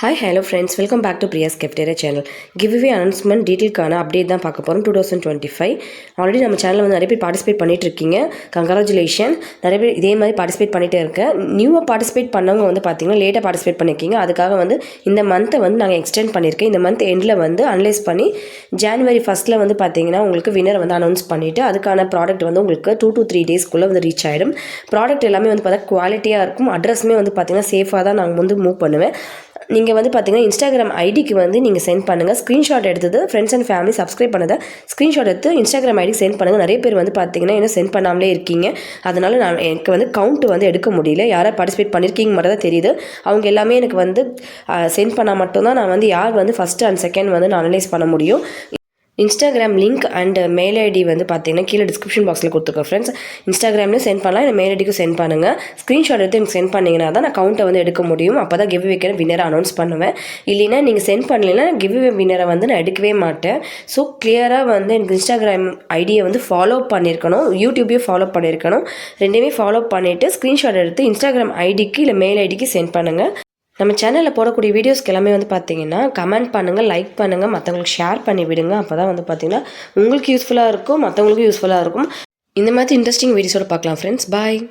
Hi hello friends, welcome back to Priya's cafeteria channel. Giveaway announcement டீட்டெயிலுக்கான update தான் பார்க்க போகிறோம். 2025 ஆல்ரெடி நம்ம சேனலில் வந்து நிறைய பேர் பார்ட்டிசிபேட் பண்ணிட்டு இருக்கீங்க. கங்க்ராச்சுலேஷன். நிறைய பேர் இதே மாதிரி பார்ட்டிசிபேட் பண்ணிகிட்டே இருக்கேன். நியூவாக பார்ட்டிசிபேட் பண்ணவங்க வந்து பார்த்தீங்கன்னா லேட்டாக பார்ட்டிசிபேட் பண்ணியிருக்கீங்க. அதுக்காக வந்து இந்த மந்த்தை வந்து நாங்கள் எக்ஸ்டெண்ட் பண்ணியிருக்கேன். இந்த மந்த் எண்டில் வந்து அனலைஸ் பண்ணி ஜான்வரி 1 வந்து பார்த்தீங்கன்னா உங்களுக்கு வினர் வந்து அனௌன்ஸ் பண்ணிவிட்டு அதுக்கான ப்ராடக்ட் வந்து உங்களுக்கு 2 to 3 டேஸ்க்குள்ளே வந்து ரீச் ஆகிடும். ப்ராடக்ட் எல்லாமே வந்து பார்த்தா குவாலிட்டியாக இருக்கும். அட்ரஸுமே வந்து பார்த்தீங்கன்னா சேஃபாக தான் நாங்கள் வந்து மூவ் பண்ணுவேன். நீங்கள் வந்து பார்த்தீங்கன்னா இன்ஸ்டாகிராம் ஐடிக்கு வந்து நீங்கள் சென்ட் பண்ணுங்கள். ஸ்க்ரீன்ஷாட் எடுத்தது ஃப்ரெண்ட்ஸ் அண்ட் ஃபேமிலி சப்ஸ்கிரைப் பண்ணதை ஸ்க்ரீன்ஷாட் எடுத்து இன்ஸ்டாகிராம் ஐடிக்கு சென்ட் பண்ணுங்கள். நிறைய பேர் வந்து பார்த்தீங்கன்னா இன்னும் சென்ட் பண்ணாமலே இருக்கீங்க. அதனால் எனக்கு வந்து கவுண்ட் வந்து எடுக்க முடியல. யாராவது பார்ட்டிசிபேட் பண்ணியிருக்கீங்க மட்டும் தான் தெரியுது. அவங்க எல்லாமே எனக்கு வந்து சென்ட் பண்ணால் மட்டும்தான் நான் வந்து யார் வந்து ஃபஸ்ட்டு அண்ட் செகண்ட் வந்து நான் அனலைஸ் பண்ண முடியும். Instagram link and mail ID வந்து பார்த்தீங்கன்னா கீழே டிஸ்கிரிப்ஷன் பாக்ஸில் கொடுத்துருக்கோம் ஃப்ரெண்ட்ஸ். இன்ஸ்டாகிராம்லேயும் சென்ட் பண்ணலாம், இல்லை மெயில் ஐடிக்கும் சென்ட் பண்ணுங்கள். ஸ்க்ரீன்ஷாட் எடுத்து எனக்கு சென்ட் பண்ணிங்கன்னா தான் நான் கவுண்ட்டை வந்து எடுக்க முடியும். அப்போ தான் கிவ் வேக்கிற வின்னரை அனௌன்ஸ் பண்ணுவேன். இல்லைன்னா நீங்கள் சென்ட் பண்ணலைன்னா கிவ் வின்னரை வந்து நான் எடுக்கவே மாட்டேன். ஸோ கிளியராக வந்து எனக்கு இன்ஸ்டாகிராம் ஐடியை வந்து ஃபாலோ பண்ணியிருக்கணும், யூடியூப்பையும் ஃபாலோ பண்ணியிருக்கணும். ரெண்டுமே ஃபாலோ பண்ணிவிட்டு ஸ்க்ரீன்ஷாட் எடுத்து இன்ஸ்டாகிராம் ஐடிக்கு இல்லை மெயில் ஐடிக்கு சென்ட் பண்ணுங்கள். நம்ம சேனலில் போடக்கூடிய வீடியோஸ்க்கு எல்லாமே வந்து பார்த்தீங்கன்னா கமெண்ட் பண்ணுங்கள், லைக் பண்ணுங்கள், மற்றவங்களுக்கு ஷேர் பண்ணி விடுங்க. அப்போ தான் வந்து பார்த்தீங்கன்னா உங்களுக்கு யூஸ்ஃபுல்லாக இருக்கும், மற்றவங்களுக்கும் யூஸ்ஃபுல்லாக இருக்கும். இந்த மாதிரி இன்ட்ரெஸ்டிங் வீடியோஸோடு பார்க்கலாம் ஃப்ரெண்ட்ஸ். பாய்.